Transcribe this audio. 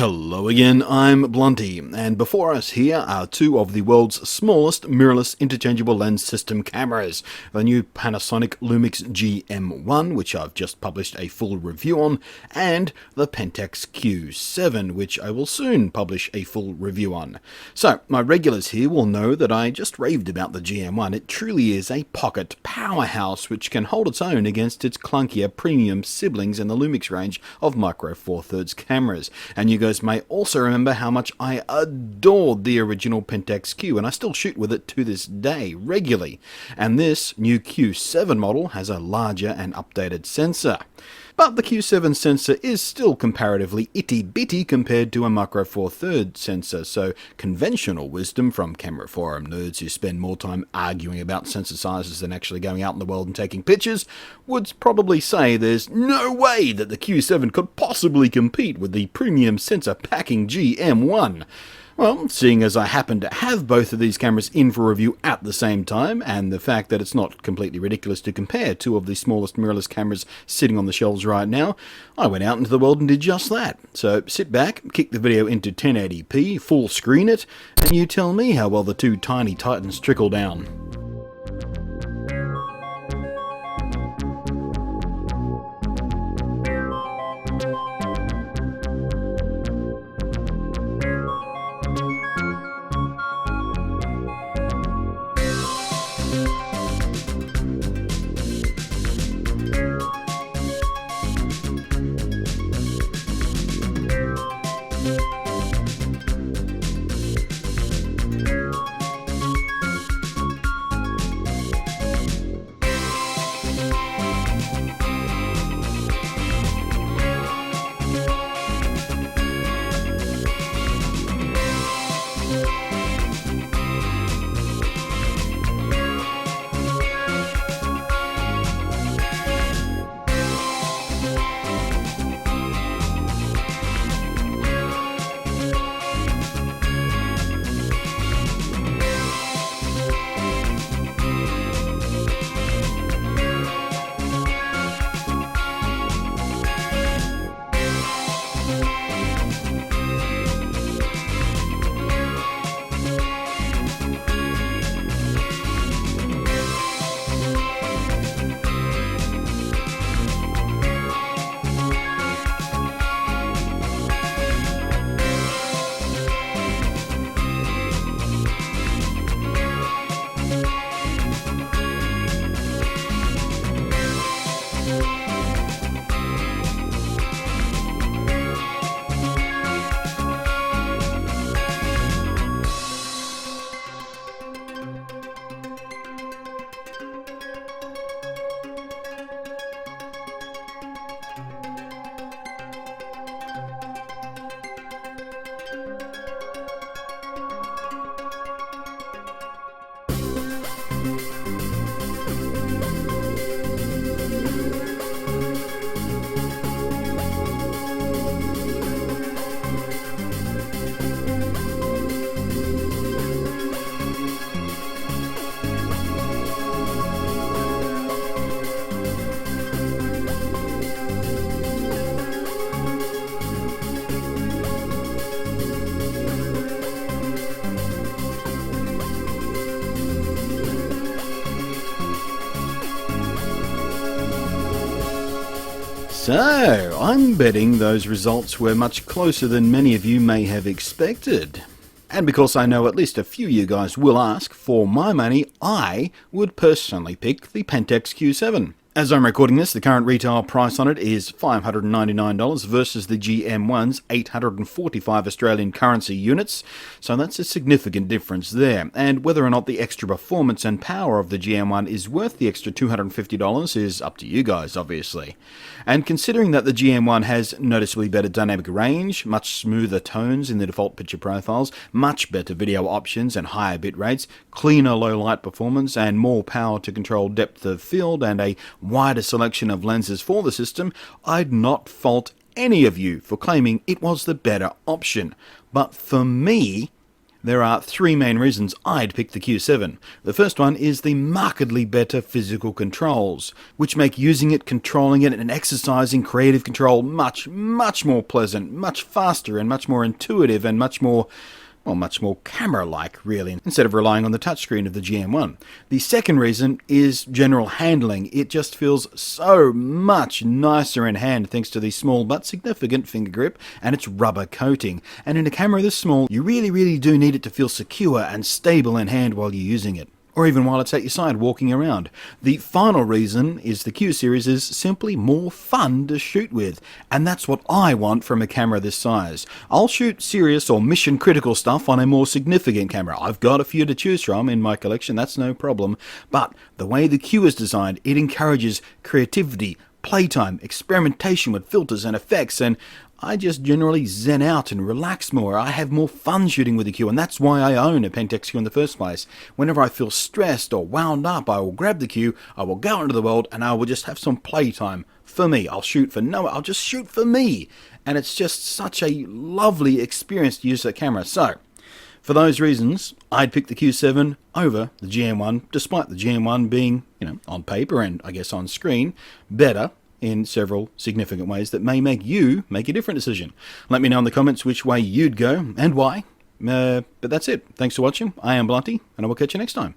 Hello again, I'm Blunty, and before us here are two of the world's smallest mirrorless interchangeable lens system cameras, the new Panasonic Lumix GM1, which I've just published a full review on, and the Pentax Q7, which I will soon publish a full review on. So, my regulars here will know that I just raved about the GM1. It truly is a pocket powerhouse which can hold its own against its clunkier premium siblings in the Lumix range of micro four thirds cameras, and you guys may also remember how much I adored the original Pentax Q, and I still shoot with it to this day regularly. And this new Q7 model has a larger and updated sensor. But the Q7 sensor is still comparatively itty-bitty compared to a micro four thirds sensor, so conventional wisdom from camera forum nerds who spend more time arguing about sensor sizes than actually going out in the world and taking pictures would probably say there's no way that the Q7 could possibly compete with the premium sensor packing GM1. Well, seeing as I happen to have both of these cameras in for review at the same time, and the fact that it's not completely ridiculous to compare two of the smallest mirrorless cameras sitting on the shelves right now, I went out into the world and did just that. So sit back, kick the video into 1080p, full screen it, and you tell me how well the two tiny titans trickle down. So, I'm betting those results were much closer than many of you may have expected. And because I know at least a few of you guys will ask, for my money, I would personally pick the Pentax Q7. As I'm recording this, the current retail price on it is $599 versus the GM1's 845 Australian currency units, so that's a significant difference there. And whether or not the extra performance and power of the GM1 is worth the extra $250 is up to you guys, obviously. And considering that the GM1 has noticeably better dynamic range, much smoother tones in the default picture profiles, much better video options and higher bit rates, cleaner low light performance and more power to control depth of field and a wider selection of lenses for the system, I'd not fault any of you for claiming it was the better option. But for me, There are three main reasons I'd pick the Q7. The first one is the markedly better physical controls, which make using it, controlling it, and exercising creative control much more pleasant, much faster, and much more intuitive, and much more camera-like, really, instead of relying on the touchscreen of the GM1. The second reason is general handling. It just feels so much nicer in hand thanks to the small but significant finger grip and its rubber coating. And in a camera this small, you really do need it to feel secure and stable in hand while you're using it, or even while it's at your side walking around. The final reason is the Q series is simply more fun to shoot with, and that's what I want from a camera this size. I'll shoot serious or mission critical stuff on a more significant camera. I've got a few to choose from in my collection, that's no problem, but the way the Q is designed, it encourages creativity, playtime, experimentation with filters and effects, and I just generally zen out and relax more. I have more fun shooting with the Q, and that's why I own a Pentax Q in the first place. Whenever I feel stressed or wound up, I will grab the Q, I will go into the world, and I will just have some playtime for me. I'll just shoot for me. And it's just such a lovely experience to use that camera. So, for those reasons, I'd pick the Q7 over the GM1, despite the GM1 being, on paper and I guess on screen, better in several significant ways that may make you make a different decision. Let me know in the comments which way you'd go and why. But that's it. Thanks for watching. I am Blunty, and I will catch you next time.